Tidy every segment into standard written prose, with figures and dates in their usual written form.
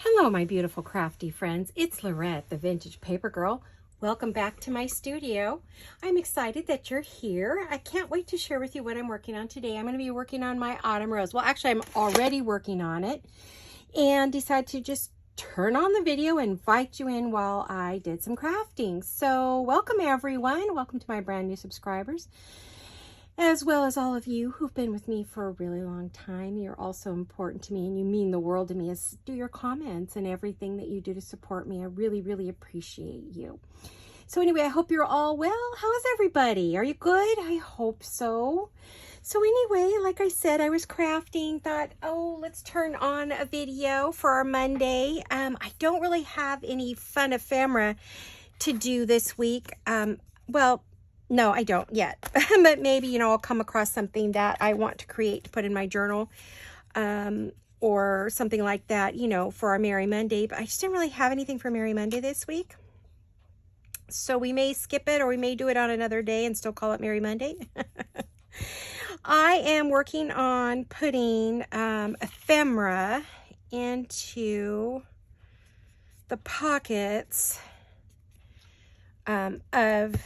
Hello, my beautiful crafty friends. It's Laurette, the Vintage Paper Girl. Welcome back to my studio. I'm excited that you're here. I can't wait to share with you what I'm working on today. I'm going to be working on my autumn rose. Well, actually, I'm already working on it and decided to just turn on the video and invite you in while I did some crafting. So welcome, everyone. Welcome to my brand new subscribers, as well as all of you who've been with me for a really long time. You're also important to me and you mean the world to me. As do your comments and everything that you do to support me. I really, really appreciate you. So anyway, I hope you're all well. How is everybody? Are you good? I hope so. So anyway, like I said, I was crafting, thought, oh, let's turn on a video for our Monday. I don't really have any fun ephemera to do this week. Well, no, I don't yet, but maybe, I'll come across something that I want to create to put in my journal, or something like that, for our Merry Monday. But I just didn't really have anything for Merry Monday this week. So we may skip it, or we may do it on another day and still call it Merry Monday. I am working on putting ephemera into the pockets of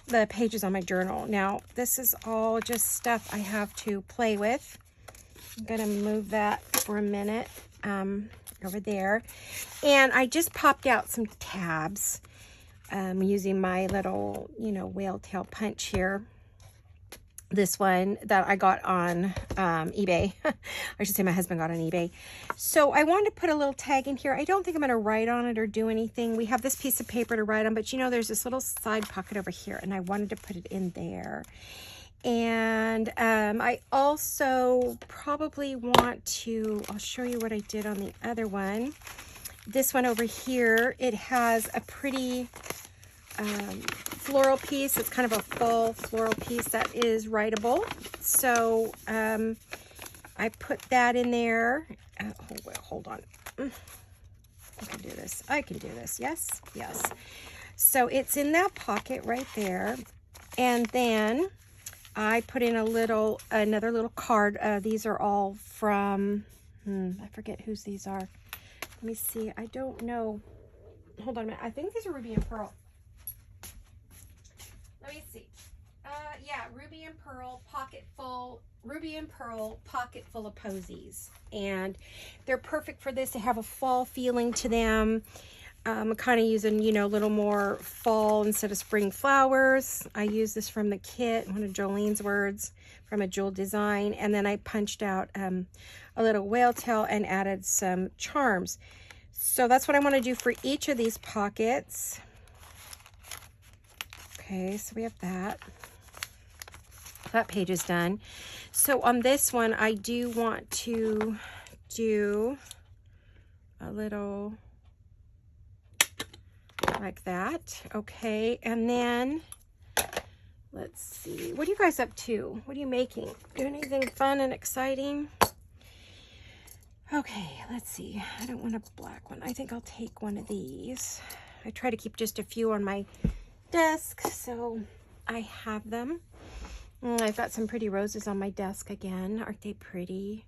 the pages on my journal. Now, this is all just stuff I have to play with. I'm going to move that for a minute over there. And I just popped out some tabs using my little, whale tail punch here. This one that I got on eBay. I should say my husband got on eBay. So I wanted to put a little tag in here. I don't think I'm going to write on it or do anything. We have this piece of paper to write on, but there's this little side pocket over here, and I wanted to put it in there. And I also probably want to, I'll show you what I did on the other one. This one over here, it has a pretty floral piece. It's kind of a fall floral piece that is writable. So I put that in there. Hold on. I can do this. I can do this. Yes, yes. So it's in that pocket right there. And then I put in another little card. These are all from, I forget whose these are. Let me see. I don't know. Hold on a minute. I think these are Ruby and Pearl. Let me see. Yeah, Ruby and Pearl pocket full of posies, and they're perfect for this. They have a fall feeling to them. I'm kind of using, a little more fall instead of spring flowers. I use this from the kit, one of Jolene's words, from a Jewel Design, and then I punched out a little whale tail and added some charms. So that's what I want to do for each of these pockets. Okay, so we have that. That page is done. So on this one, I do want to do a little like that. Okay, and then let's see. What are you guys up to? What are you making? Doing anything fun and exciting? Okay, let's see. I don't want a black one. I think I'll take one of these. I try to keep just a few on my desk, so I have them. I've got some pretty roses on my desk again. Aren't they pretty?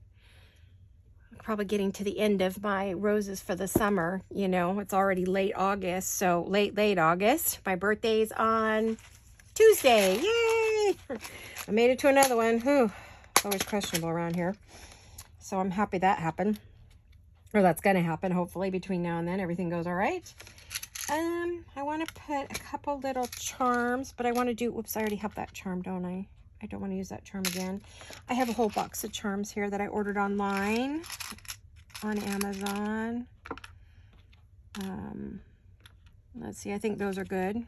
I'm probably getting to the end of my roses for the summer. It's already late August, so late August. My birthday's on Tuesday. Yay! I made it to another one. Whew. It's always questionable around here. So I'm happy that happened. Or that's going to happen, hopefully, between now and then. Everything goes all right. I want to put a couple little charms, but I want to do, whoops, I already have that charm, don't I? I don't want to use that charm again. I have a whole box of charms here that I ordered online on Amazon. Let's see, I think those are good.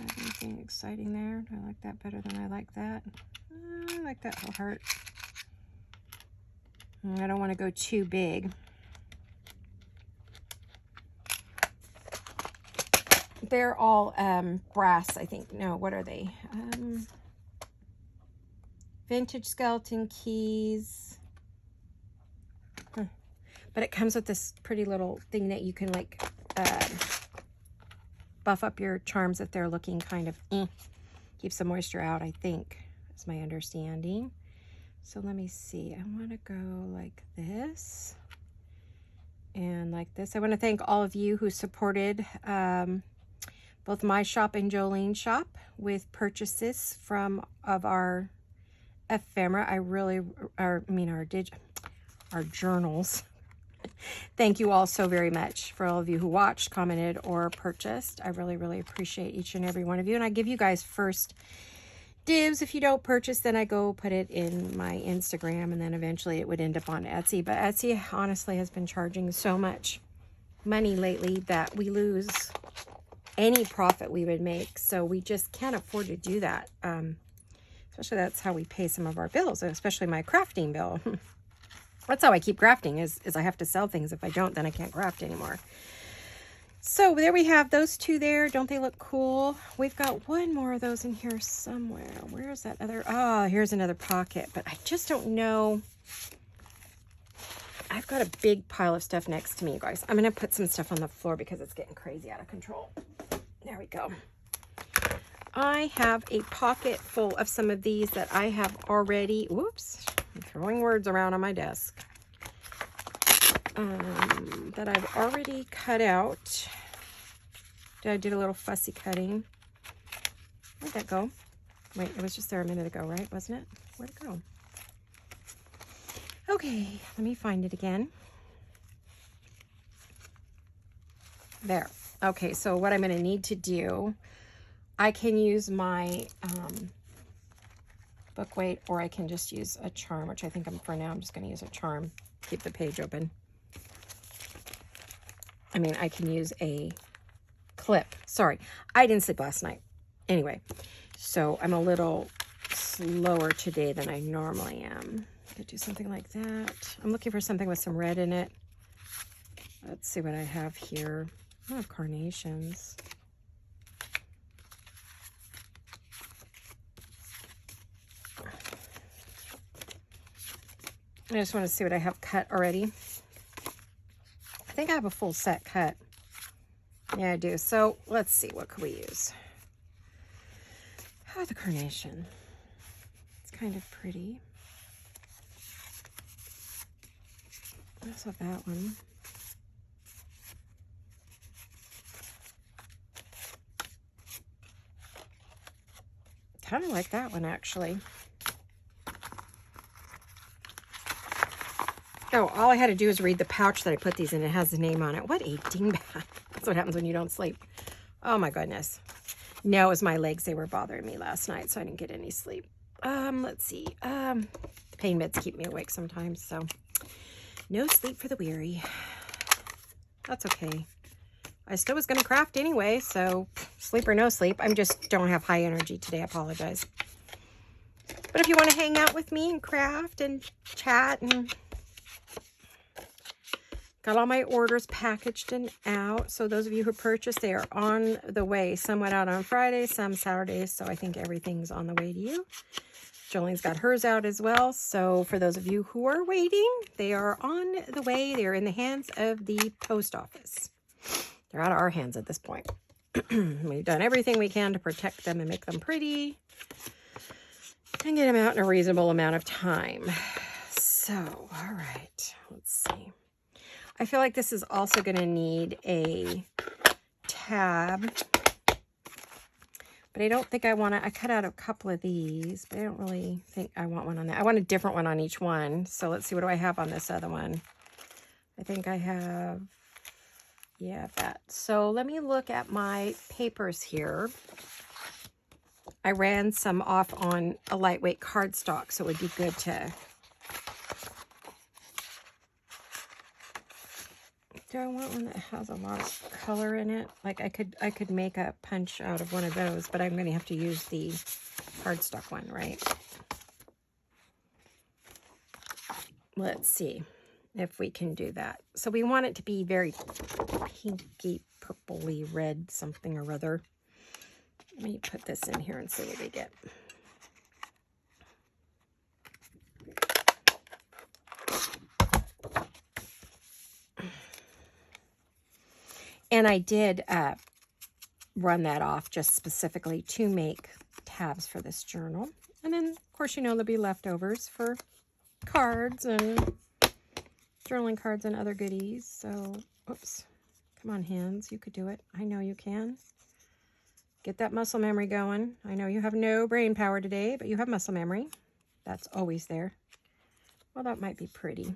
Anything exciting there? Do I like that better than I like that? I like that whole heart. I don't want to go too big. They're all brass, I think. No, what are they? Vintage skeleton keys. But it comes with this pretty little thing that you can like buff up your charms if they're looking kind of keeps the moisture out, I think. That's my understanding. So let me see. I want to go like this. and like this. I want to thank all of you who supported both my shop and Jolene's shop with purchases of our ephemera. Our journals. Thank you all so very much for all of you who watched, commented, or purchased. I really, really appreciate each and every one of you. And I give you guys first dibs. If you don't purchase, then I go put it in my Instagram, and then eventually it would end up on Etsy. But Etsy honestly has been charging so much money lately that we lose any profit we would make. So we just can't afford to do that. Especially that's how we pay some of our bills, especially my crafting bill. That's how I keep crafting is I have to sell things. If I don't, then I can't craft anymore. So there we have those two there. Don't they look cool? We've got one more of those in here somewhere. Where is that other? Oh, here's another pocket, but I just don't know. I've got a big pile of stuff next to me, you guys. I'm going to put some stuff on the floor because it's getting crazy out of control. There we go. I have a pocket full of some of these that I have already, whoops, I'm throwing words around on my desk, that I've already cut out. I did a little fussy cutting. Where'd that go? Wait, it was just there a minute ago, right? Wasn't it? Where'd it go? Okay, let me find it again. There. Okay, so what I'm going to need to do, I can use my book weight, or I can just use a charm, which I think for now I'm just going to use a charm. Keep the page open. I mean, I can use a clip. Sorry, I didn't sleep last night. Anyway, so I'm a little slower today than I normally am. I could do something like that. I'm looking for something with some red in it. Let's see what I have here. I don't have carnations. I just want to see what I have cut already. I think I have a full set cut. Yeah, I do. So let's see, what could we use? Oh, the carnation. It's kind of pretty. I also have that one. Kind of like that one, actually. Oh, all I had to do is read the pouch that I put these in. It has the name on it. What a dingbat. That's what happens when you don't sleep. Oh my goodness. No, it was my legs. They were bothering me last night, so I didn't get any sleep. Let's see. Pain meds keep me awake sometimes, so no sleep for the weary. That's okay. I still was going to craft anyway, so sleep or no sleep. I just don't have high energy today. I apologize. But if you want to hang out with me and craft and chat, and got all my orders packaged and out. So those of you who purchased, they are on the way. Some went out on Friday, some Saturdays. So I think everything's on the way to you. Jolene's got hers out as well. So for those of you who are waiting, they are on the way. They're in the hands of the post office. They're out of our hands at this point. We've done everything we can to protect them and make them pretty and get them out in a reasonable amount of time. So, all right, let's see. I feel like this is also going to need a tab, but I don't think I want to. I cut out a couple of these, but I don't really think I want one on that. I want a different one on each one. So let's see, what do I have on this other one? I think I have, yeah, that. So let me look at my papers here. I ran some off on a lightweight cardstock, so it would be good to... Do I want one that has a lot of color in it? Like I could make a punch out of one of those, but I'm going to have to use the cardstock one, right? Let's see if we can do that. So we want it to be very pinky, purpley red, something or other. Let me put this in here and see what we get. And I did run that off just specifically to make tabs for this journal. And then, of course, you know, there'll be leftovers for cards and journaling cards and other goodies. So, oops. Come on, hands. You could do it. I know you can. Get that muscle memory going. I know you have no brain power today, but you have muscle memory. That's always there. Well, that might be pretty.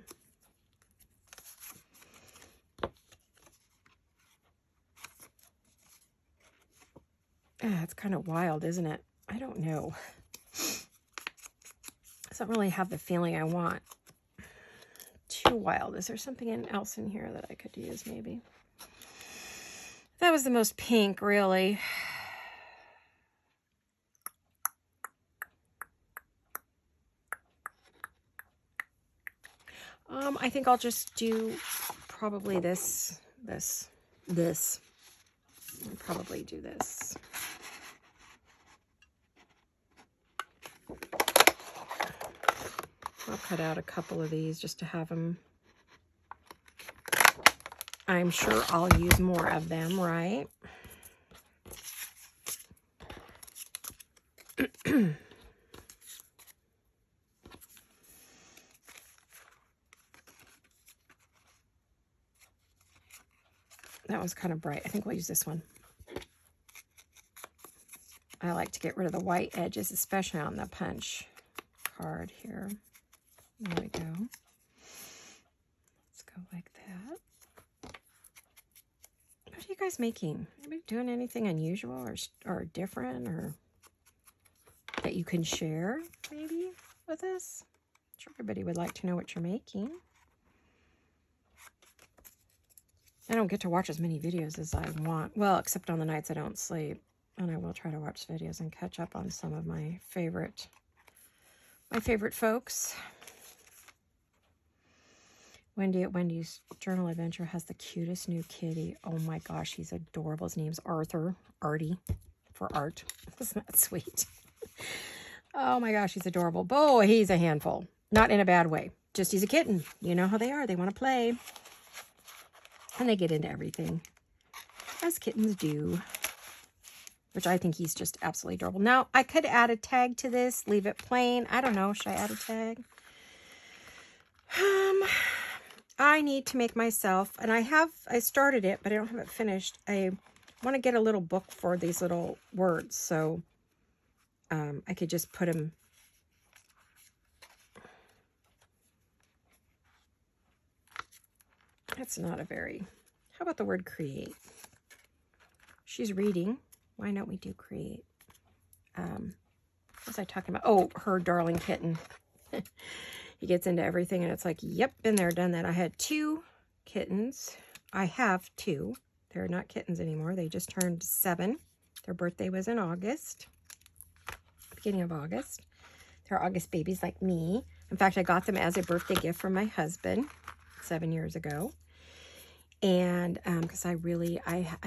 It's kind of wild, isn't it? I don't know. Doesn't really have the feeling I want. Too wild. Is there something else in here that I could use, maybe? That was the most pink, really. I think I'll just do probably this. I'll probably do this. I'll cut out a couple of these just to have them. I'm sure I'll use more of them, right? That was kind of bright. I think we'll use this one. I like to get rid of the white edges, especially on the punch card here. There we go. Let's go like that. What are you guys making? Anybody doing anything unusual or different, or that you can share maybe with us? I'm sure everybody would like to know what you're making. I don't get to watch as many videos as I want. Well, except on the nights I don't sleep. And I will try to watch videos and catch up on some of my favorite folks. Wendy at Wendy's Journal Adventure has the cutest new kitty. Oh my gosh, he's adorable. His name's Arthur. Artie for Art. Isn't that sweet? Oh my gosh, he's adorable. Boy, he's a handful. Not in a bad way. Just he's a kitten. You know how they are. They want to play. And they get into everything, as kittens do, which I think he's just absolutely adorable. Now, I could add a tag to this, leave it plain. I don't know. Should I add a tag? I need to make myself, and I started it, but I don't have it finished. I want to get a little book for these little words, so I could just put them. That's not a very, how about the word create? She's reading. Why don't we do create? What was I talking about? Oh, her darling kitten. He gets into everything, and it's like, yep, been there, done that. I had 2 kittens. I have 2. They're not kittens anymore. They just turned 7. Their birthday was in August, beginning of August. They're August babies like me. In fact, I got them as a birthday gift from my husband 7 years ago. And because I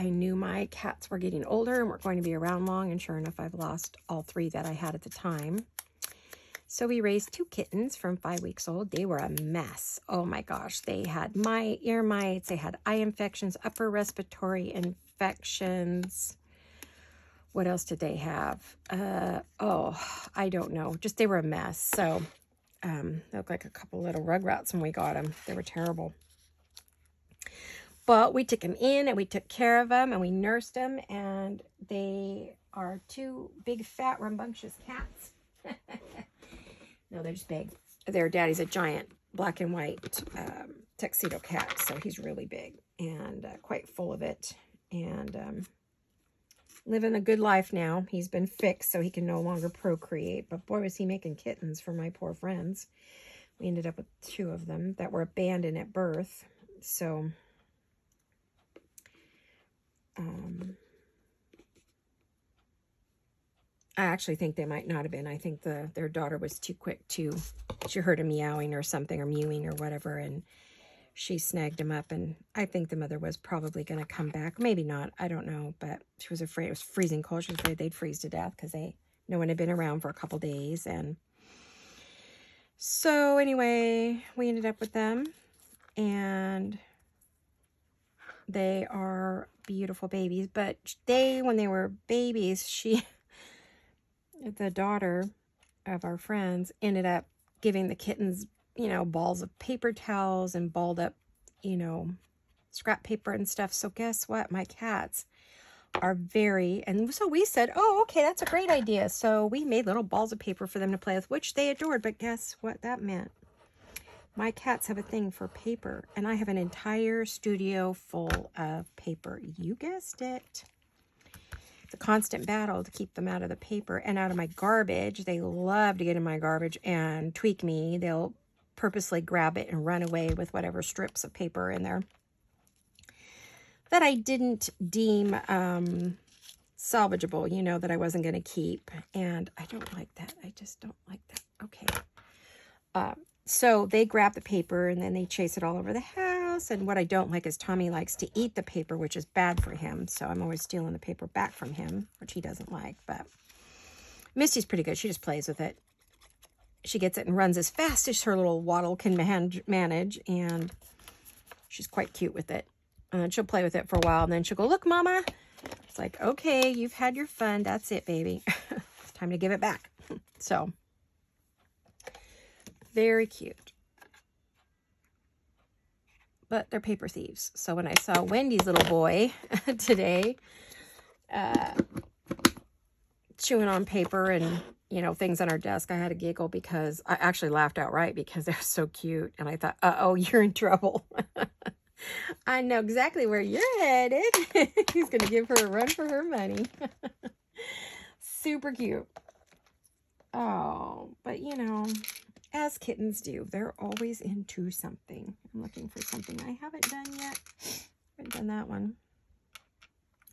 knew my cats were getting older and weren't going to be around long. And sure enough, I've lost all 3 that I had at the time. So we raised 2 kittens from 5 weeks old. They were a mess. Oh my gosh. They had ear mites. They had eye infections, upper respiratory infections. What else did they have? I don't know. Just they were a mess. So they looked like a couple little rugrats when we got them. They were terrible. But we took them in and we took care of them and we nursed them. And they are 2 big, fat, rambunctious cats. No, they're just big. Their daddy's a giant black and white tuxedo cat. So he's really big and quite full of it. And living a good life now. He's been fixed so he can no longer procreate. But boy, was he making kittens for my poor friends. We ended up with 2 of them that were abandoned at birth. So I actually think they might not have been. I think their daughter was too quick to, she heard a meowing or something, or mewing or whatever, and she snagged him up. And I think the mother was probably going to come back. Maybe not. I don't know. But she was afraid. It was freezing cold. She was afraid they'd freeze to death because no one had been around for a couple days. And so anyway, we ended up with them. And they are beautiful babies. But when they were babies, the daughter of our friends ended up giving the kittens you know, balls of paper towels and balled up, you know, scrap paper and stuff. So guess what? My cats are and so we said, oh, okay, that's a great idea. So we made little balls of paper for them to play with, which they adored. But guess what that meant? My cats have a thing for paper, and I have an entire studio full of paper. You guessed it. It's a constant battle to keep them out of the paper and out of my garbage. They love to get in my garbage and tweak me. They'll purposely grab it and run away with whatever strips of paper in there that I didn't deem salvageable, you know, that I wasn't going to keep. And I don't like that. I just don't like that. Okay. So they grab the paper and then they chase it all over the house. And what I don't like is Tommy likes to eat the paper, which is bad for him. So I'm always stealing the paper back from him, which he doesn't like. But Misty's pretty good. She just plays with it. She gets it and runs as fast as her little waddle can manage. And she's quite cute with it. And then she'll play with it for a while. And then she'll go, look, Mama. It's like, okay, you've had your fun. That's it, baby. It's time to give it back. So, very cute. But they're paper thieves. So when I saw Wendy's little boy today chewing on paper and, you know, things on our desk, I had a giggle because I actually laughed outright because they're so cute. And I thought, uh-oh, you're in trouble. I know exactly where you're headed. He's going to give her a run for her money. Super cute. Oh, but you know, as kittens do, they're always into something. I'm looking for something I haven't done yet. I haven't done that one.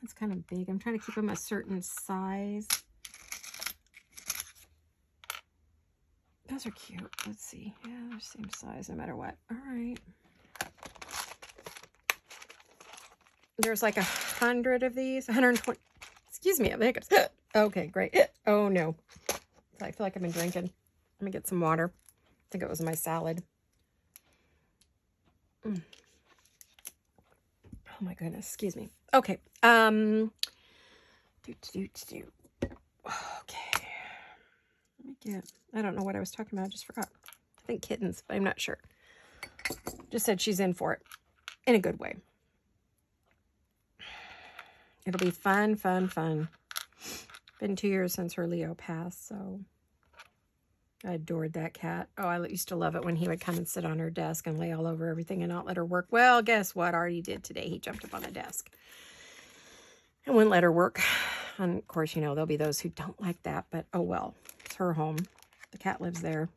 It's kind of big. I'm trying to keep them a certain size. Those are cute. Let's see. Yeah, they're the same size no matter what. All right. There's like 100 of these, 120. Excuse me, I'm hiccups. Okay, great. Oh no. I feel like I've been drinking. Let me get some water. I think it was my salad. Oh my goodness, excuse me. Okay. Okay. Let me get, I don't know what I was talking about. I just forgot. I think kittens, but I'm not sure. Just said she's in for it in a good way. It'll be fun, fun, fun. Been 2 years since her Leo passed, so I adored that cat. Oh, I used to love it when he would come and sit on her desk and lay all over everything and not let her work. Well, guess what? Artie did today. He jumped up on the desk and wouldn't let her work. And of course, you know, there'll be those who don't like that, but oh well. It's her home. The cat lives there.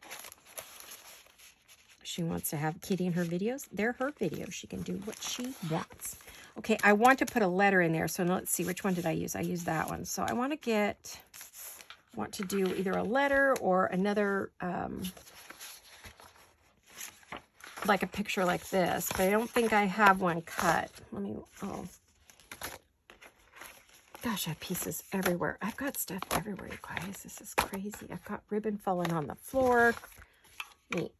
She wants to have Kitty in her videos. They're her videos. She can do what she wants. Okay, I want to put a letter in there. So let's see, which one did I use? I used that one. So I want to do either a letter or another, like a picture like this. But I don't think I have one cut. Let me, oh. Gosh, I have pieces everywhere. I've got stuff everywhere, you guys. This is crazy. I've got ribbon falling on the floor. Neat.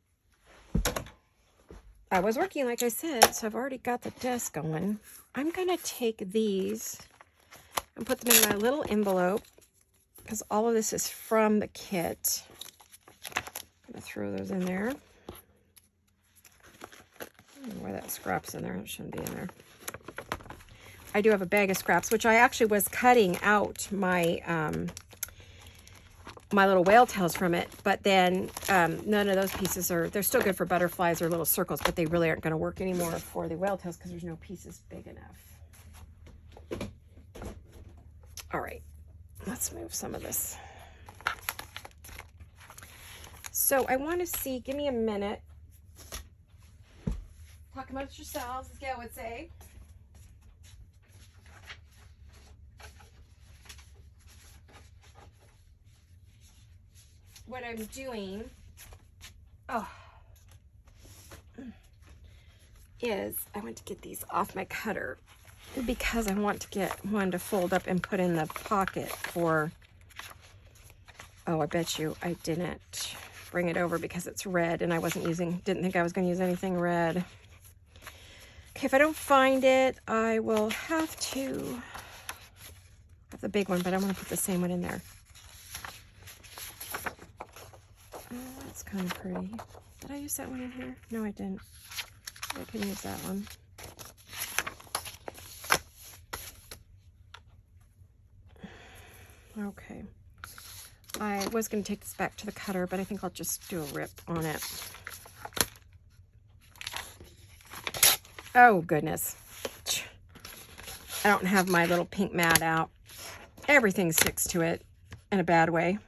I was working, like I said, so I've already got the desk going. I'm going to take these and put them in my little envelope because all of this is from the kit. I'm going to throw those in there. I don't know why that scrap's in there. It shouldn't be in there. I do have a bag of scraps, which I actually was cutting out my my little whale tails from it, but then none of those pieces they're still good for butterflies or little circles, but they really aren't going to work anymore for the whale tails because there's no pieces big enough. All right, let's move some of this. So I want to see, give me a minute. Talk amongst yourselves, as Gail would say. What I'm doing is I want to get these off my cutter because I want to get one to fold up and put in the pocket for, oh, I bet you I didn't bring it over because it's red and I didn't think I was going to use anything red. Okay, if I don't find it, I will have to have the big one, but I want to put the same one in there. That's kind of pretty. Did I use that one in here? No, I didn't. I can use that one. Okay. I was going to take this back to the cutter, but I think I'll just do a rip on it. Oh, goodness. I don't have my little pink mat out. Everything sticks to it in a bad way.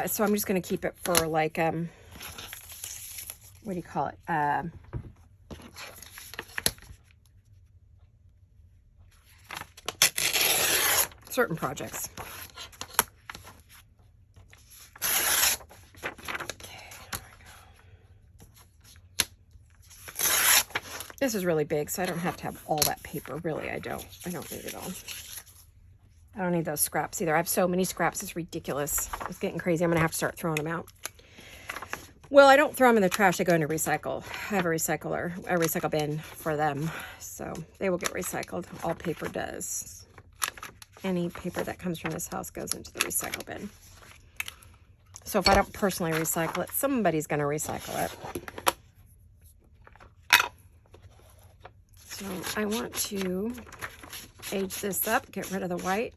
So I'm just going to keep it for like, what do you call it? Certain projects. This is really big, so I don't have to have all that paper. Really, I don't need it all. I don't need those scraps either. I have so many scraps, it's ridiculous. It's getting crazy. I'm gonna have to start throwing them out. Well, I don't throw them in the trash. I go into recycle. I have a recycle bin for them. So they will get recycled. All paper does. Any paper that comes from this house goes into the recycle bin. So if I don't personally recycle it, somebody's gonna recycle it. So I want to age this up, get rid of the white.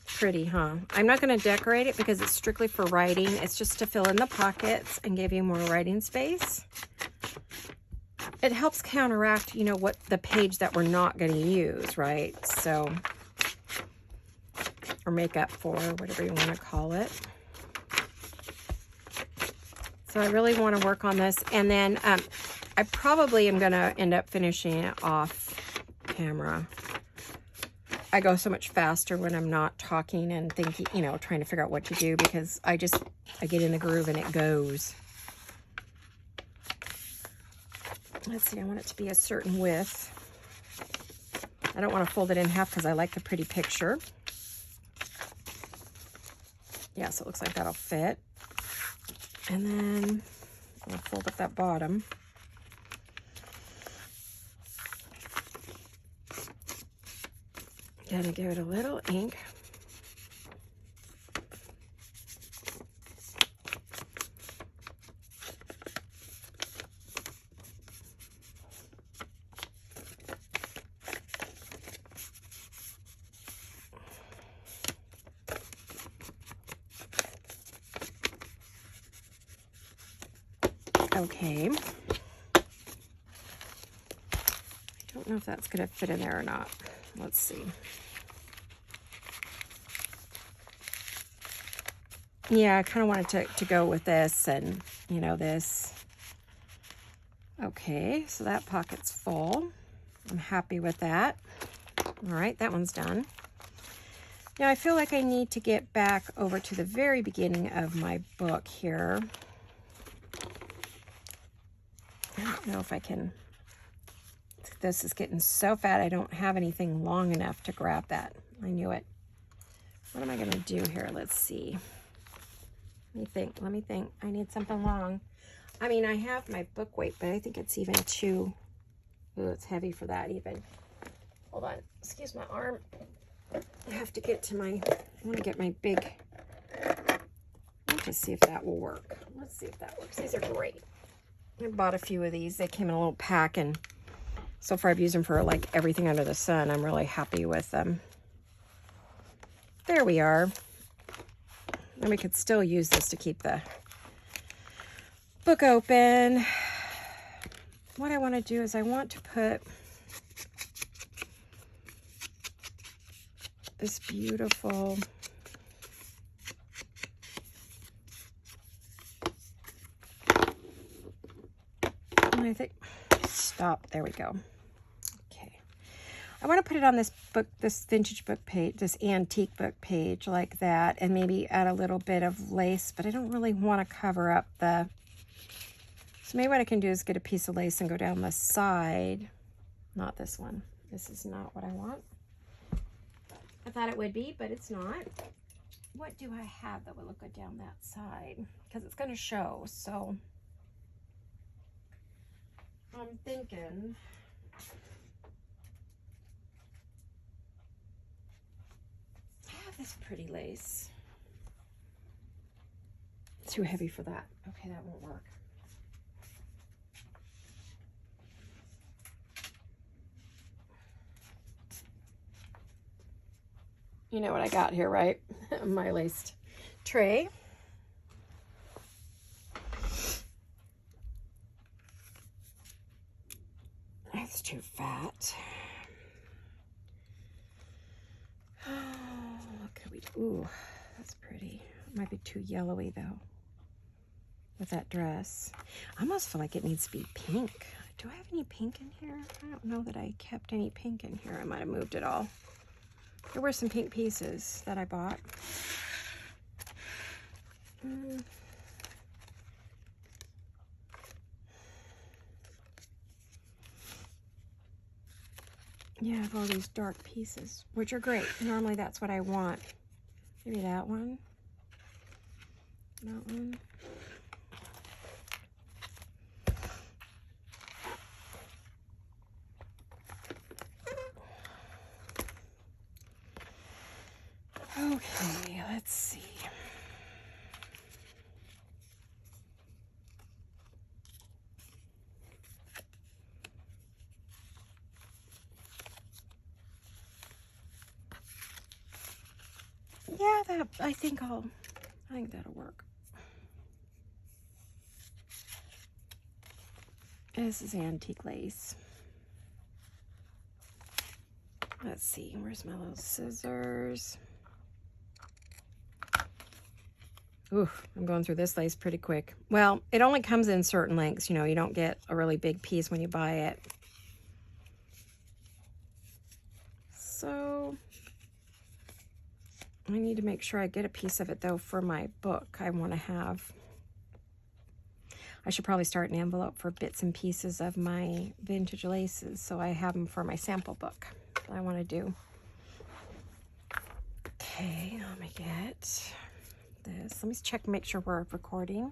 Pretty, huh? I'm not going to decorate it because it's strictly for writing. It's just to fill in the pockets and give you more writing space. It helps counteract, you know, what the page that we're not going to use, right? So, or make up for, whatever you want to call it. So I really want to work on this. And then I probably am going to end up finishing it off camera. I go so much faster when I'm not talking and thinking, you know, trying to figure out what to do, because I get in the groove and it goes. Let's see, I want it to be a certain width. I don't want to fold it in half because I like the pretty picture. Yeah, so it looks like that'll fit. And then I'll fold up that bottom. Gonna give it a little ink. Okay. I don't know if that's gonna fit in there or not. Let's see. Yeah, I kind of wanted to go with this and, you know, this. Okay, so that pocket's full. I'm happy with that. All right, that one's done. Now, I feel like I need to get back over to the very beginning of my book here. I don't know if I can. This is getting so fat, I don't have anything long enough to grab that. I knew it. What am I going to do here? Let's see. Let me think. I need something long. I mean, I have my book weight, but I think it's even too, ooh, it's heavy for that even. Hold on, excuse my arm. I have to get to I want to get my big, let's just see if that will work. Let's see if that works. These are great. I bought a few of these. They came in a little pack, and so far I've used them for like everything under the sun. I'm really happy with them. There we are. And we could still use this to keep the book open. What I want to do is I want to put this beautiful and I think stop, there we go. Okay, I want to put it on this book, this vintage book page, this antique book page like that, and maybe add a little bit of lace, but I don't really want to cover up the, so maybe what I can do is get a piece of lace and go down the side. Not this one. This is not what I want. I thought it would be, but it's not. What do I have that would look good down that side? Because it's going to show, so I'm thinking I have this pretty lace. It's too heavy for that. Okay, that won't work. You know what I got here, right? My laced tray. That's too fat. Oh, what could we do? Ooh, that's pretty. It might be too yellowy though with that dress. I almost feel like it needs to be pink. Do I have any pink in here? I don't know that I kept any pink in here. I might have moved it all. There were some pink pieces that I bought. Yeah, I have all these dark pieces, which are great. Normally that's what I want. Maybe that one. That one. Okay, let's see. Yeah, I think that'll work. This is antique lace. Let's see, where's my little scissors? Ooh, I'm going through this lace pretty quick. Well, it only comes in certain lengths, you know, you don't get a really big piece when you buy it. So I need to make sure I get a piece of it though for my book I want to have. I should probably start an envelope for bits and pieces of my vintage laces so I have them for my sample book that I want to do. Okay, let me get this. Let me check and make sure we're recording.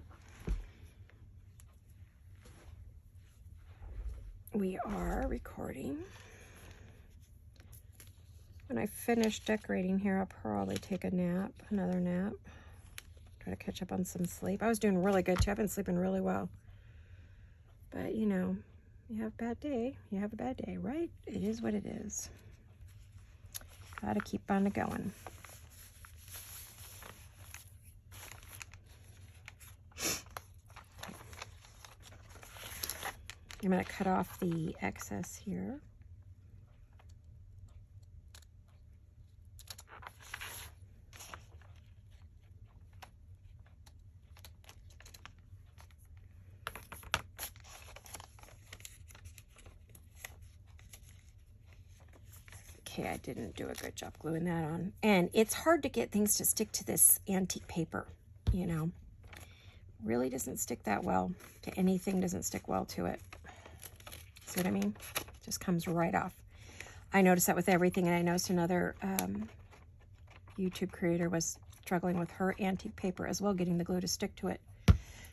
We are recording. When I finish decorating here, I'll probably take a nap, another nap. Try to catch up on some sleep. I was doing really good too. I've been sleeping really well. But you know, you have a bad day, you have a bad day, right? It is what it is. Gotta keep on going. I'm going to cut off the excess here. Okay, I didn't do a good job gluing that on. And it's hard to get things to stick to this antique paper, you know. Really doesn't stick that well to anything, doesn't stick well to it. See what I mean? Just comes right off. I noticed that with everything, and I noticed another YouTube creator was struggling with her antique paper as well, getting the glue to stick to it.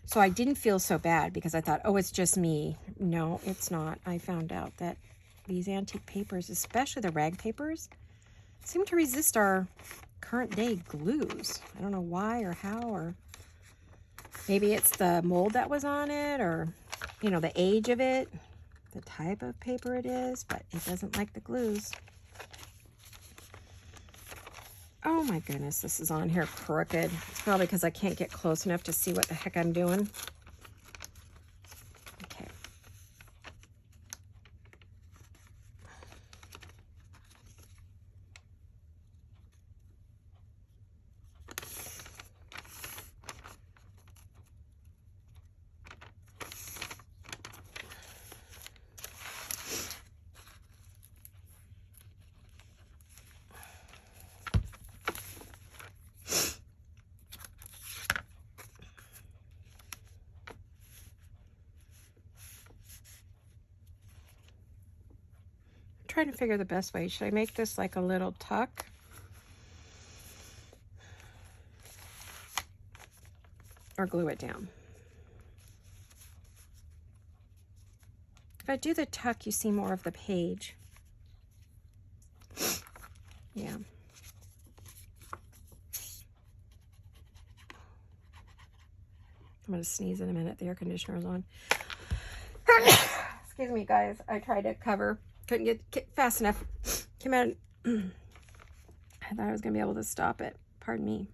So I didn't feel so bad because I thought, oh, it's just me. No, it's not. I found out that these antique papers, especially the rag papers, seem to resist our current day glues. I don't know why or how, or maybe it's the mold that was on it, or, you know, the age of it, the type of paper it is, but it doesn't like the glues. Oh my goodness, this is on here crooked. It's probably because I can't get close enough to see what the heck I'm doing. Okay. Trying to figure the best way. Should I make this like a little tuck? Or glue it down? If I do the tuck, you see more of the page. Yeah. I'm going to sneeze in a minute. The air conditioner is on. Excuse me, guys. I tried to cover. Couldn't get fast enough. Came out. I thought I was going to be able to stop it. Pardon me.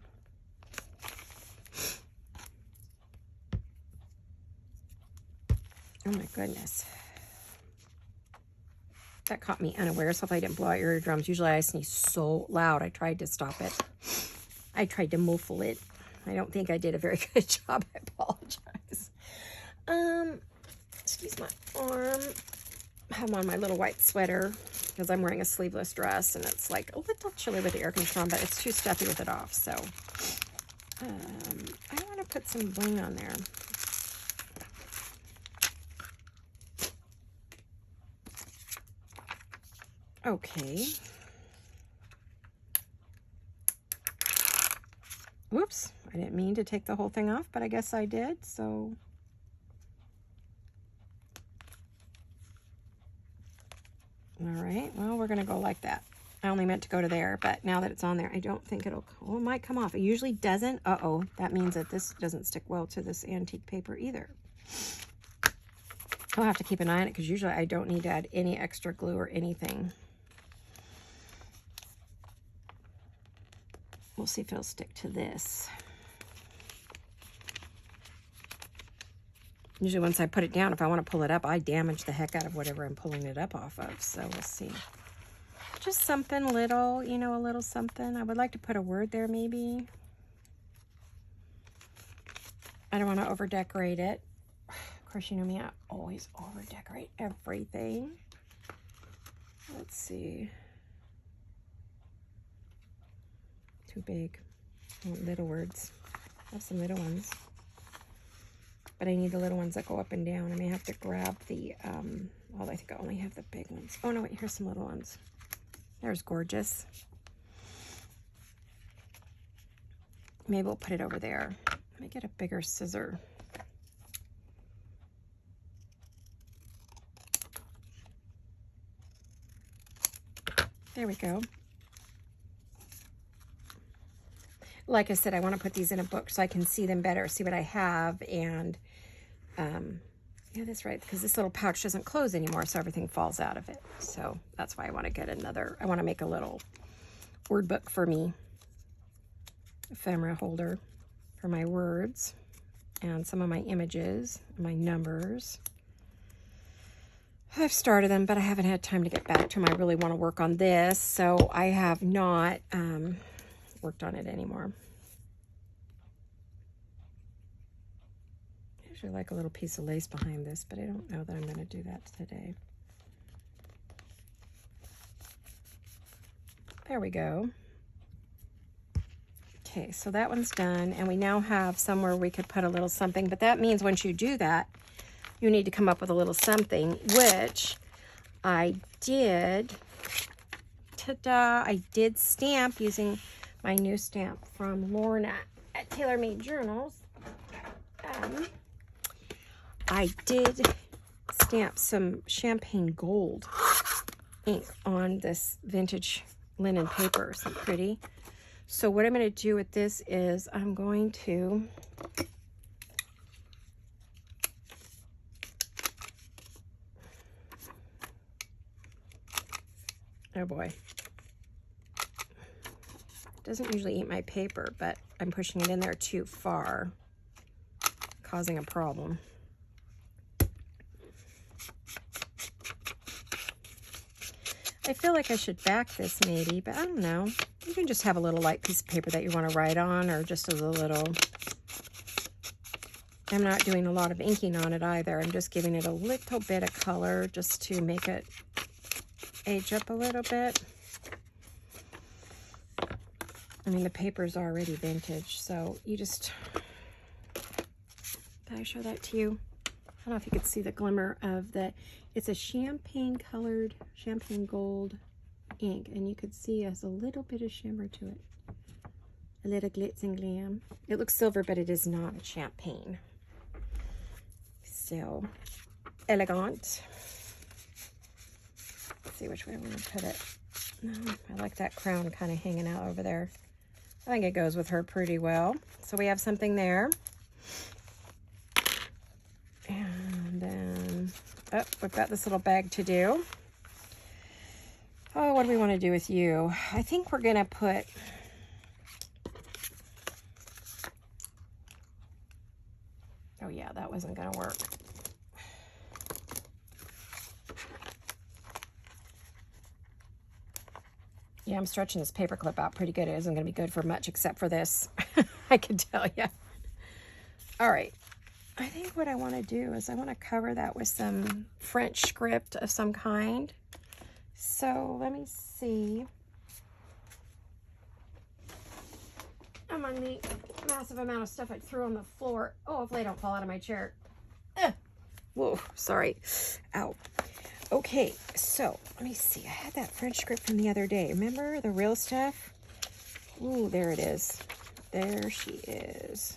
Oh my goodness. That caught me unawares. Hopefully I didn't blow out your eardrums. Usually I sneeze so loud. I tried to stop it. I tried to muffle it. I don't think I did a very good job. I apologize. Excuse my arm. I'm on my little white sweater because I'm wearing a sleeveless dress and it's like a little chilly with the air conditioner on, but it's too stuffy with it off. So I want to put some bling on there. Okay. Whoops, I didn't mean to take the whole thing off, but I guess I did, so. All right, well, we're gonna go like that. I only meant to go to there, but now that it's on there, I don't think it'll, oh, it might come off. It usually doesn't. Uh-oh, that means that this doesn't stick well to this antique paper either. I'll have to keep an eye on it because usually I don't need to add any extra glue or anything. We'll see if it'll stick to this. Usually once I put it down, if I want to pull it up, I damage the heck out of whatever I'm pulling it up off of. So we'll see. Just something little, you know, a little something. I would like to put a word there maybe. I don't want to over decorate it. Of course, you know me, I always over decorate everything. Let's see. Too big. I want little words. I have some little ones. But I need the little ones that go up and down. I may have to grab the, well, I think I only have the big ones. Oh, no, wait, here's some little ones. There's gorgeous. Maybe we'll put it over there. Let me get a bigger scissor. There we go. Like I said, I want to put these in a book so I can see them better, see what I have, and yeah, that's right, because this little pouch doesn't close anymore, so everything falls out of it. So that's why I want to get another, I want to make a little word book for me, ephemera holder for my words, and some of my images, my numbers. I've started them, but I haven't had time to get back to them. I really want to work on this, so I have not worked on it anymore. I usually like a little piece of lace behind this, but I don't know that I'm going to do that today. There we go. Okay, so that one's done, and we now have somewhere we could put a little something, but that means once you do that, you need to come up with a little something, which I did. Ta-da! I did stamp using my new stamp from Lorna at Tailor Made Journals. I did stamp some champagne gold ink on this vintage linen paper. So pretty. So what I'm going to do with this is I'm going to oh boy. Doesn't usually eat my paper, but I'm pushing it in there too far, causing a problem. I feel like I should back this maybe, but I don't know. You can just have a little light piece of paper that you want to write on, or just as a little. I'm not doing a lot of inking on it either. I'm just giving it a little bit of color just to make it age up a little bit. I mean, the paper's already vintage, so you just, did I show that to you? I don't know if you could see the glimmer of the, it's a champagne colored, champagne gold ink, and you could see it has a little bit of shimmer to it. A little glitz and glam. It looks silver, but it is not a champagne. So, elegant. Let's see which way I want to put it. No, I like that crown kind of hanging out over there. I think it goes with her pretty well. So we have something there. Oh, we've got this little bag to do. Oh, what do we want to do with you? I think we're going to put... Oh, yeah, that wasn't going to work. Yeah, I'm stretching this paper clip out pretty good. It isn't going to be good for much except for this. I can tell you. All right. I think what I want to do is I want to cover that with some French script of some kind. So let me see. Among the massive amount of stuff I threw on the floor. Oh, hopefully I don't fall out of my chair. Whoa, sorry. Ow. Okay, so let me see. I had that French script from the other day. Remember the real stuff? Ooh, there it is. There she is.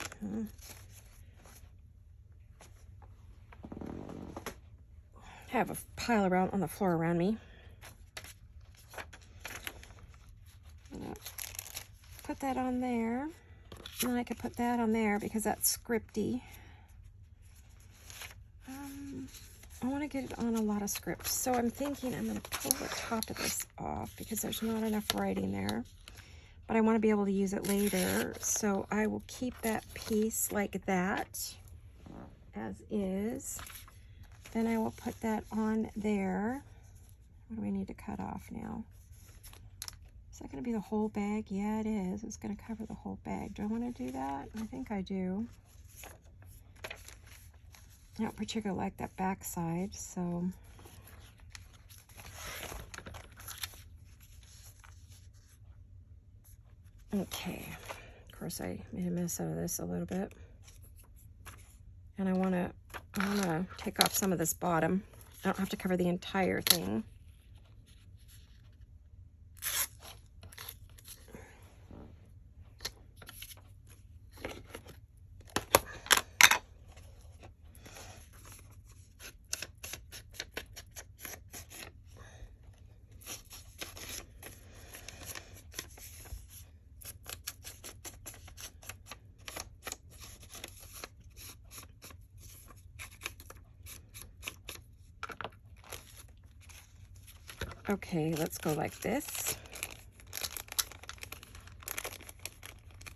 I have a pile around on the floor around me. Put that on there. And then I could put that on there because that's scripty. I want to get it on a lot of script. So I'm thinking I'm going to pull the top of this off because there's not enough writing there. But I want to be able to use it later. So I will keep that piece like that as is. Then I will put that on there. What do we need to cut off now? Is that going to be the whole bag? Yeah, it is. It's going to cover the whole bag. Do I want to do that? I think I do. I don't particularly like that back side, so. Okay. Of course, I made a mess out of this a little bit. And I want to take off some of this bottom. I don't have to cover the entire thing. Okay, let's go like this.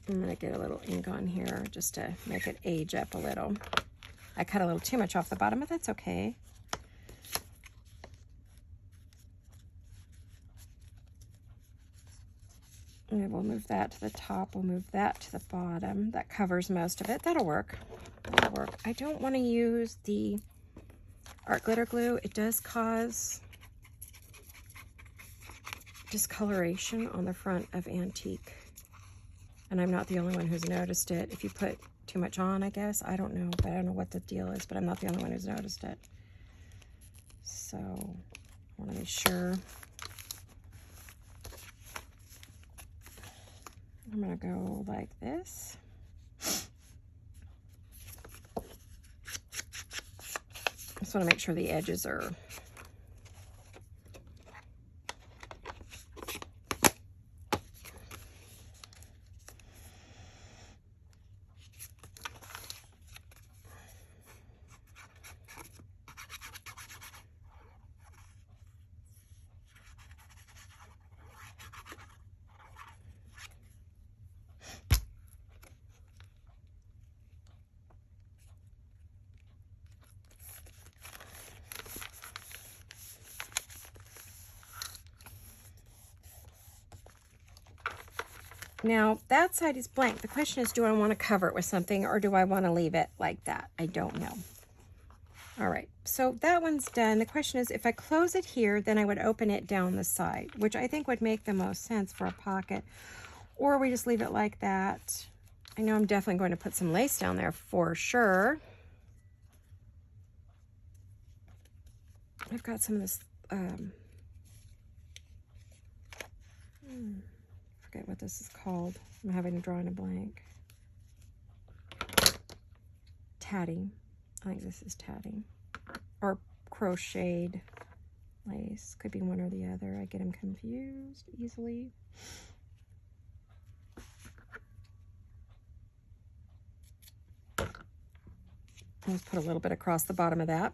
I'm going to get a little ink on here just to make it age up a little. I cut a little too much off the bottom, but that's okay. And we'll move that to the top. We'll move that to the bottom. That covers most of it. That'll work. That'll work. I don't want to use the art glitter glue. It does cause discoloration on the front of antique. And I'm not the only one who's noticed it. If you put too much on, I guess. I don't know, but I don't know what the deal is, but I'm not the only one who's noticed it. So I want to make sure. I'm going to go like this. Just want to make sure the edges are now, that side is blank. The question is, do I want to cover it with something or do I want to leave it like that? I don't know. All right, so that one's done. The question is, if I close it here, then I would open it down the side, which I think would make the most sense for a pocket. Or we just leave it like that. I know I'm definitely going to put some lace down there for sure. I've got some of this, forget what this is called. I'm having to draw in a blank. Tatting. I think this is tatting. Or crocheted lace. Could be one or the other. I get them confused easily. I'll just put a little bit across the bottom of that.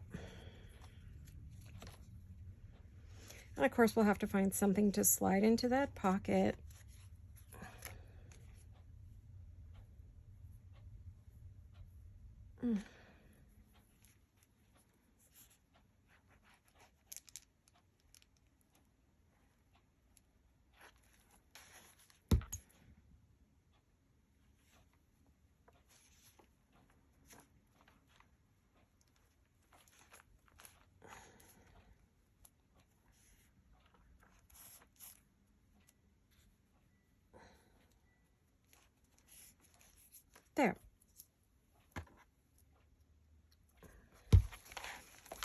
And of course, we'll have to find something to slide into that pocket. There.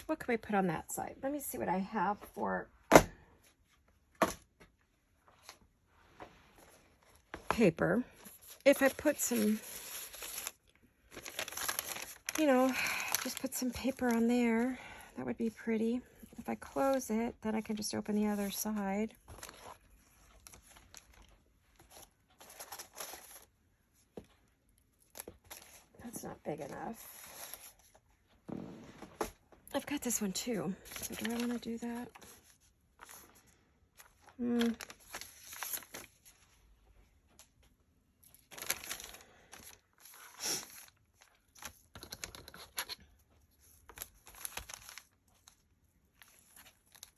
What can we put on that side? Let me see what I have for paper. If I put some, you know, just put some paper on there, that would be pretty. If I close it, then I can just open the other side. That's not big enough. I've got this one too. So do I want to do that?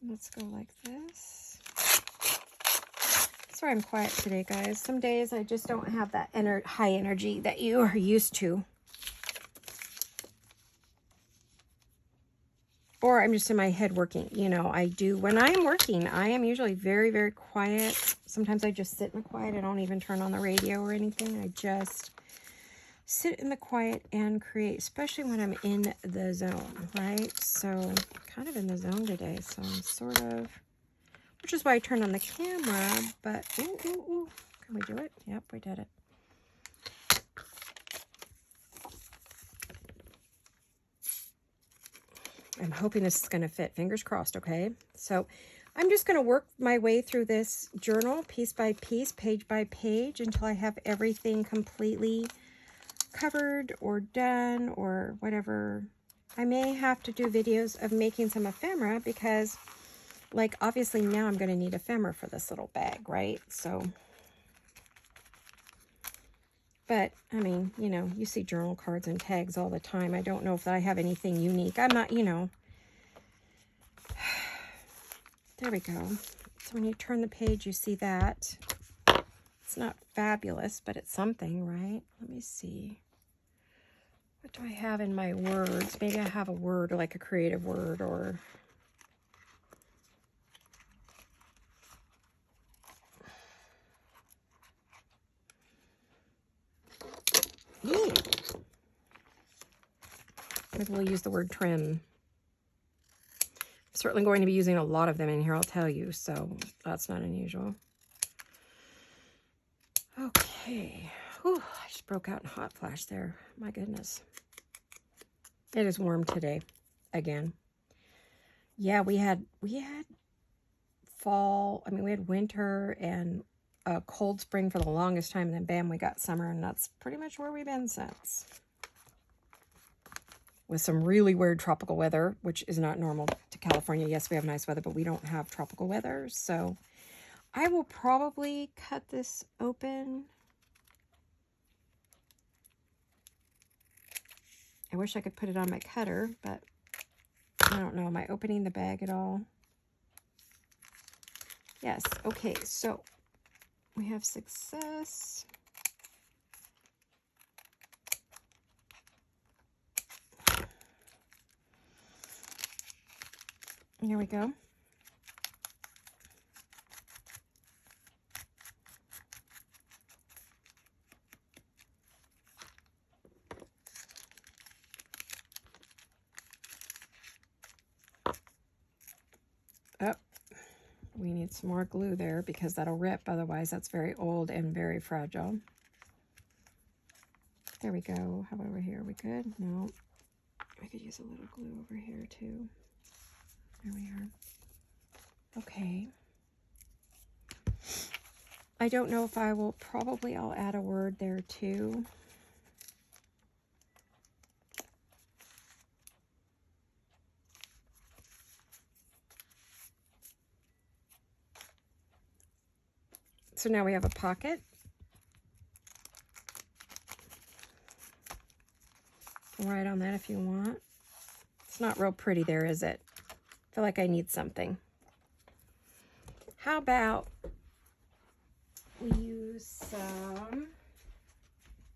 Let's go like this. Sorry I'm quiet today, guys. Some days I just don't have that high energy that you are used to. Or I'm just in my head working. You know, I do, when I am working, I am usually very, very quiet. Sometimes I just sit in the quiet. I don't even turn on the radio or anything. I just sit in the quiet and create, especially when I'm in the zone, right? So kind of in the zone today. So I'm sort of, which is why I turned on the camera, but, ooh. Can we do it? Yep, we did it. I'm hoping this is going to fit. Fingers crossed, okay? So I'm just going to work my way through this journal piece by piece, page by page, until I have everything completely covered or done or whatever. I may have to do videos of making some ephemera because, like, obviously now I'm going to need ephemera for this little bag, right? So, but, I mean, you know, you see journal cards and tags all the time. I don't know if I have anything unique. I'm not, you know. There we go. So when you turn the page, you see that. It's not fabulous, but it's something, right? Let me see. What do I have in my words? Maybe I have a word, or like a creative word, or... Yeah. Maybe we'll use the word trim. I'm certainly going to be using a lot of them in here, I'll tell you, so that's not unusual. Okay. Whew, I just broke out in hot flash there. My goodness. It is warm today, again. Yeah, we had fall, I mean, we had winter and a cold spring for the longest time, and then bam, we got summer, and that's pretty much where we've been since. With some really weird tropical weather, which is not normal to California. Yes, we have nice weather, but we don't have tropical weather. So I will probably cut this open. I wish I could put it on my cutter, but I don't know. Am I opening the bag at all? Yes. Okay, so we have success. Here we go. Oh, we need some more glue there because that'll rip. Otherwise, that's very old and very fragile. There we go. How about over here? Are we good? No. We could use a little glue over here too. There we are. Okay. I don't know if I will, probably I'll add a word there too. so now we have a pocket. Write on that if you want. It's not real pretty there, is it? I feel like I need something. How about we use some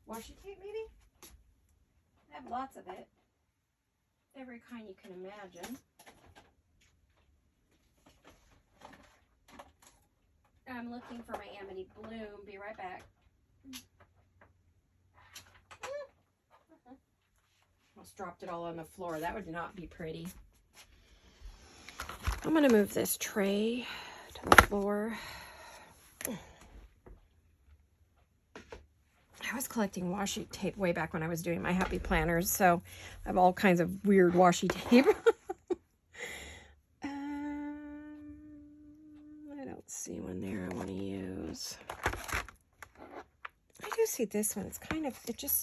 washi tape, maybe? I have lots of it. Every kind you can imagine. I'm looking for my Amity Bloom. Be right back. Almost dropped it all on the floor. That would not be pretty. I'm going to move this tray to the floor. I was collecting washi tape way back when I was doing my happy planners, so I have all kinds of weird washi tape. I don't see one there I want to use. I do see this one. It's kind of,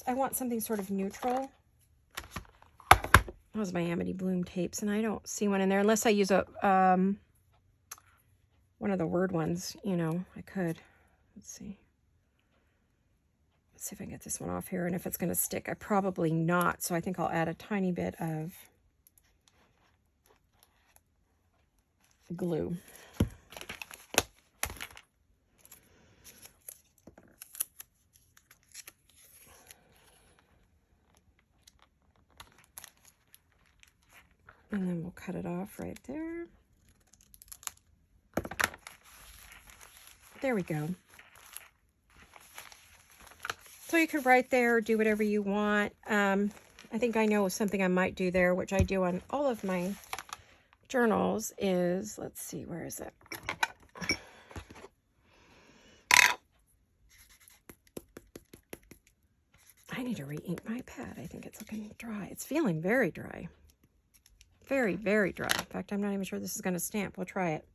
I want something sort of neutral. Those are my Amity Bloom tapes, and I don't see one in there unless I use a one of the word ones. You know, I could. Let's see. Let's see if I can get this one off here, and if it's going to stick. I probably not, so I think I'll add a tiny bit of glue. And then we'll cut it off right there. There we go. So you could write there, do whatever you want. I think I know something I might do there, which I do on all of my journals, is, let's see, where is it? I need to re-ink my pad. I think it's looking dry. It's feeling very dry. Very, very dry. In fact, I'm not even sure this is going to stamp. We'll try it.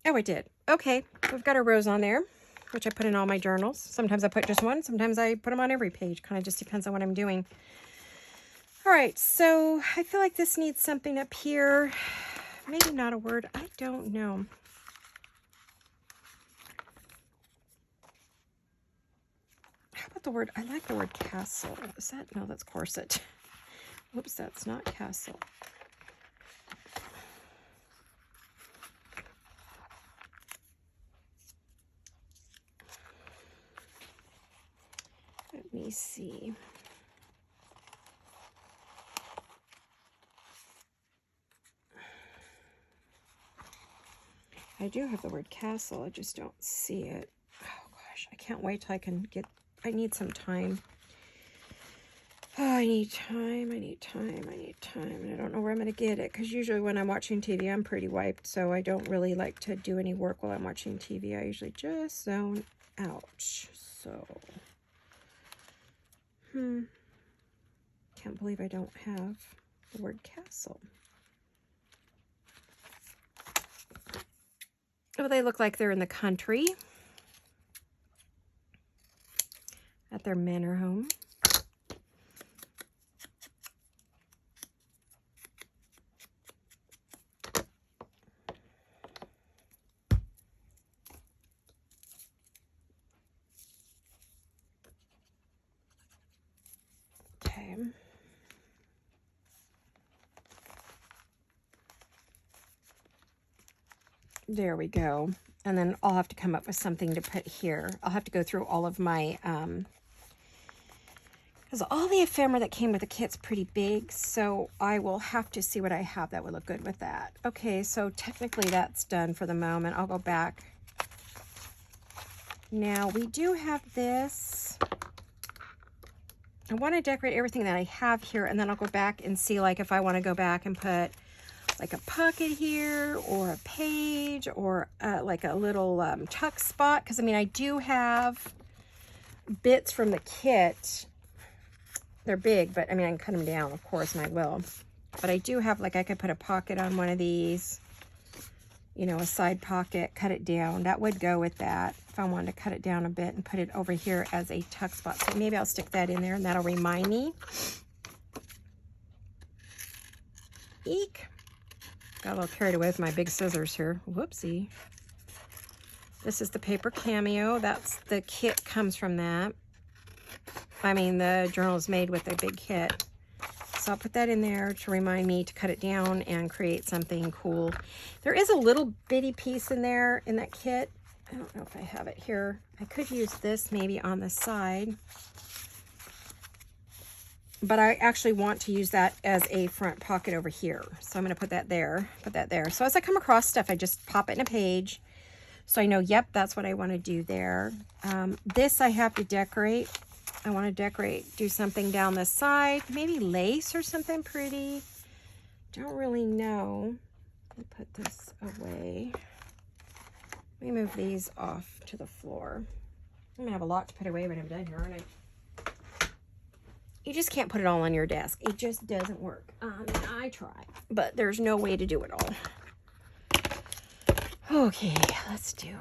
Oh, it did. Okay, we've got a rose on there, which I put in all my journals. Sometimes I put just one. Sometimes I put them on every page. Kind of just depends on what I'm doing. All right, so I feel like this needs something up here. Maybe not a word. I don't know. How about the word? I like the word castle. Is that? No, that's corset. Whoops, that's not castle. Let me see. I do have the word castle. I just don't see it. Oh gosh, I can't wait till I can get. I need some time. Oh, I need time. I need time. I need time. And I don't know where I'm going to get it, because usually when I'm watching TV, I'm pretty wiped. So I don't really like to do any work while I'm watching TV. I usually just zone out. So, can't believe I don't have the word castle. Oh, they look like they're in the country at their manor home. Okay. There we go. And then I'll have to come up with something to put here. I'll have to go through all of my, because all the ephemera that came with the kit's pretty big, so I will have to see what I have that would look good with that. Okay, so technically that's done for the moment. I'll go back. Now we do have this. I want to decorate everything that I have here, and then I'll go back and see, like, if I want to go back and put like a pocket here, or a page, or like a little tuck spot, because I mean I do have bits from the kit. They're big, but I mean I can cut them down, of course, and I will. But I do have, like, I could put a pocket on one of these, you know, a side pocket, cut it down. That would go with that if I wanted to cut it down a bit and put it over here as a tuck spot. So maybe I'll stick that in there, and that'll remind me. Eek. Got a little carried away with my big scissors here. Whoopsie. This is the paper Cameo. That's the kit comes from that. I mean, the journal is made with a big kit. So I'll put that in there to remind me to cut it down and create something cool. There is a little bitty piece in there in that kit. I don't know if I have it here. I could use this maybe on the side. But I actually want to use that as a front pocket over here. So I'm going to put that there, So as I come across stuff, I just pop it in a page. So I know, yep, that's what I want to do there. This I have to decorate. I want to decorate, do something down the side, maybe lace or something pretty. Don't really know. Let me put this away. Let me move these off to the floor. I'm going to have a lot to put away when I'm done here, aren't I? You just can't put it all on your desk. It just doesn't work. I try, but there's no way to do it all. Okay, let's do.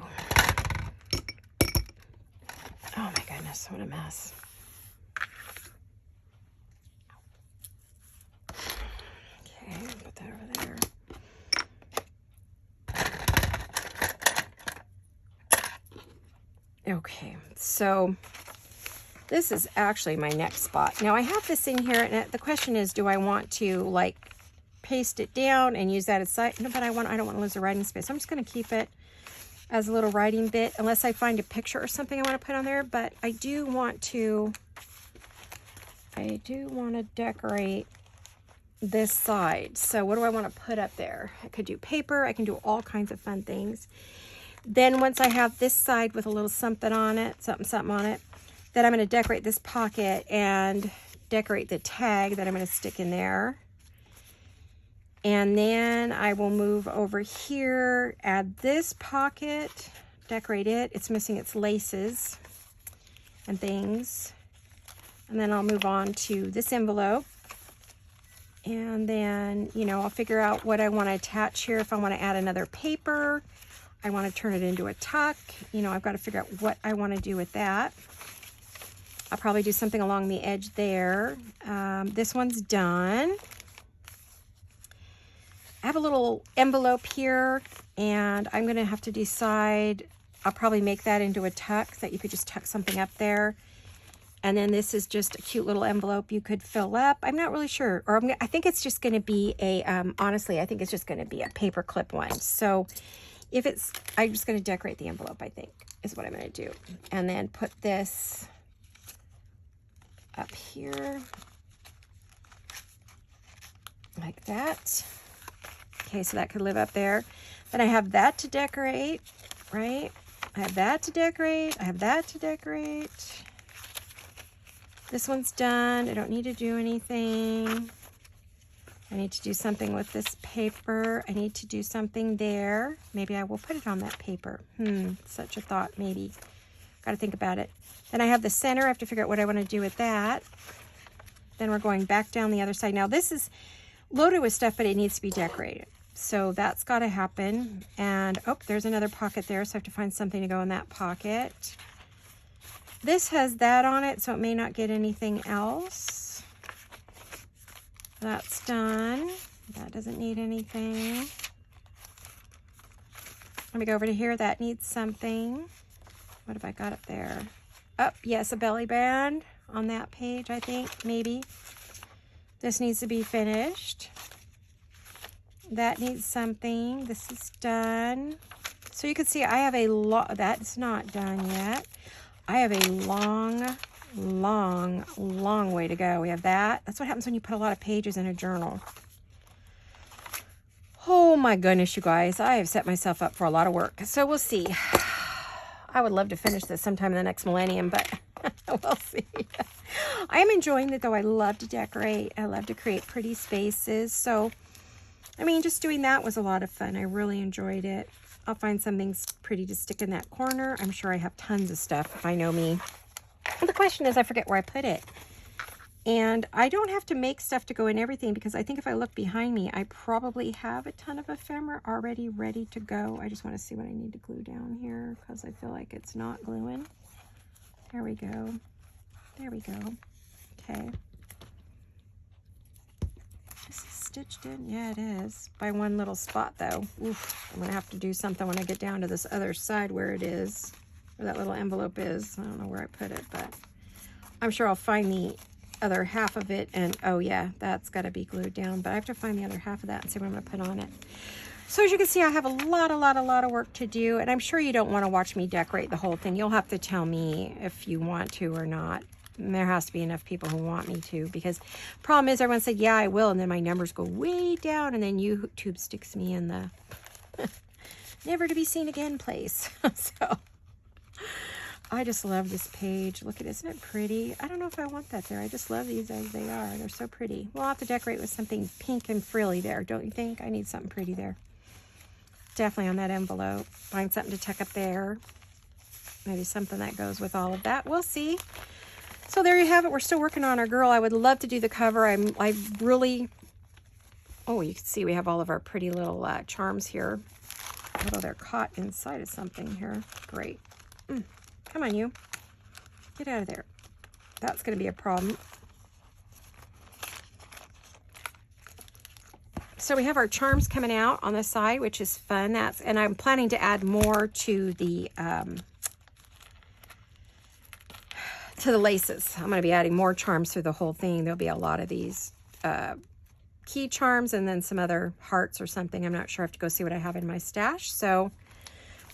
Oh my goodness, what a mess. Okay, put that over there. Okay, so this is actually my next spot. Now I have this in here, and the question is, do I want to like paste it down and use that as side? No, but I don't want to lose the writing space. I'm just going to keep it as a little writing bit, unless I find a picture or something I want to put on there. But I do want to decorate this side. So what do I want to put up there? I could do paper. I can do all kinds of fun things. Then once I have this side with a little something on it, something on it, then I'm going to decorate this pocket and decorate the tag that I'm going to stick in there. And then I will move over here, add this pocket, decorate it. It's missing its laces and things. And then I'll move on to this envelope. And then, you know, I'll figure out what I want to attach here. If I want to add another paper, I want to turn it into a tuck. You know, I've got to figure out what I want to do with that. I'll probably do something along the edge there. This one's done. I have a little envelope here, and I'm going to have to decide. I'll probably make that into a tuck that you could just tuck something up there. And then this is just a cute little envelope you could fill up. I'm not really sure. Or I think it's just going to be a, honestly, I think it's just going to be a paper clip one. So if it's, I'm just going to decorate the envelope, I think, is what I'm going to do. And then put this up here like that. Okay, so that could live up there. Then I have that to decorate, right? I have that to decorate. I have that to decorate. This one's done. I don't need to do anything. I need to do something with this paper. I need to do something there. Maybe I will put it on that paper. Such a thought, maybe. Got to think about it. Then I have the center. I have to figure out what I want to do with that. Then we're going back down the other side. Now this is loaded with stuff, but it needs to be decorated. So that's got to happen. And, oh, there's another pocket there, so I have to find something to go in that pocket. This has that on it, so it may not get anything else. That's done. That doesn't need anything. Let me go over to here. That needs something. What have I got up there? Oh, yes, a belly band on that page, I think, maybe. This needs to be finished. That needs something. This is done. So you can see I have a lot. That's not done yet. I have a long, long, long way to go. We have that. That's what happens when you put a lot of pages in a journal. Oh my goodness, you guys. I have set myself up for a lot of work. So we'll see. I would love to finish this sometime in the next millennium, but we'll see. I am enjoying it, though. I love to decorate. I love to create pretty spaces. So, I mean, just doing that was a lot of fun. I really enjoyed it. I'll find something pretty to stick in that corner. I'm sure I have tons of stuff if I know me. And the question is, I forget where I put it. And I don't have to make stuff to go in everything, because I think if I look behind me, I probably have a ton of ephemera already ready to go. I just want to see what I need to glue down here, because I feel like it's not gluing. There we go. There we go. Okay. This is stitched in? Yeah, it is. By one little spot, though. Oof, I'm going to have to do something when I get down to this other side where it is, where that little envelope is. I don't know where I put it, but I'm sure I'll find the other half of it. And, oh, yeah, that's got to be glued down. But I have to find the other half of that and see what I'm going to put on it. So as you can see, I have a lot of work to do. And I'm sure you don't want to watch me decorate the whole thing. You'll have to tell me if you want to or not. And there has to be enough people who want me to, because problem is everyone said, yeah, I will. And then my numbers go way down, and then YouTube sticks me in the never to be seen again place. So I just love this page. Look at it. Isn't it pretty? I don't know if I want that there. I just love these as they are. They're so pretty. We'll have to decorate with something pink and frilly there, don't you think? I need something pretty there. Definitely on that envelope. Find something to tuck up there. Maybe something that goes with all of that. We'll see. So there you have it. We're still working on our girl. I would love to do the cover. I really, oh, you can see we have all of our pretty little charms here. Although they're caught inside of something here. Great. Come on, you. Get out of there. That's going to be a problem. So we have our charms coming out on the side, which is fun. And I'm planning to add more to the laces. I'm going to be adding more charms through the whole thing. There'll be a lot of these key charms and then some other hearts or something. I'm not sure. I have to go see what I have in my stash. So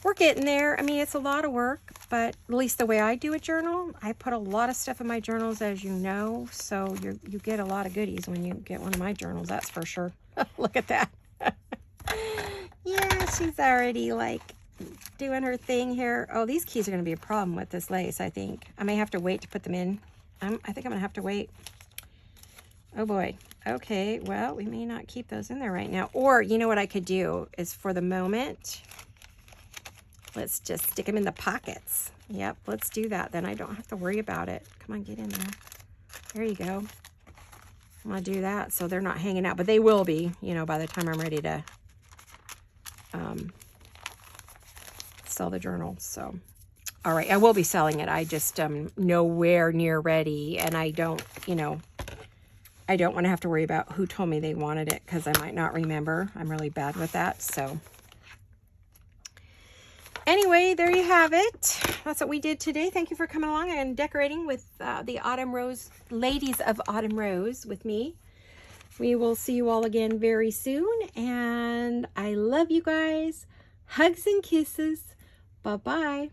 we're getting there. I mean, it's a lot of work, but at least the way I do a journal, I put a lot of stuff in my journals, as you know. So you get a lot of goodies when you get one of my journals, that's for sure. Look at that. Yeah, she's already like doing her thing here. Oh, these keys are going to be a problem with this lace, I think. I may have to wait to put them in. I think I'm going to have to wait. Oh, boy. Okay, well, we may not keep those in there right now. Or, you know what I could do is for the moment, let's just stick them in the pockets. Yep, let's do that. Then I don't have to worry about it. Come on, get in there. There you go. I'm going to do that so they're not hanging out. But they will be, you know, by the time I'm ready to sell the journal. So, all right, I will be selling it. I just am nowhere near ready. And I don't, you know, I don't want to have to worry about who told me they wanted it, because I might not remember. I'm really bad with that. So anyway, there you have it. That's what we did today. Thank you for coming along and decorating with the Autumn Rose, Ladies of Autumn Rose with me. We will see you all again very soon. And I love you guys. Hugs and kisses. Bye-bye.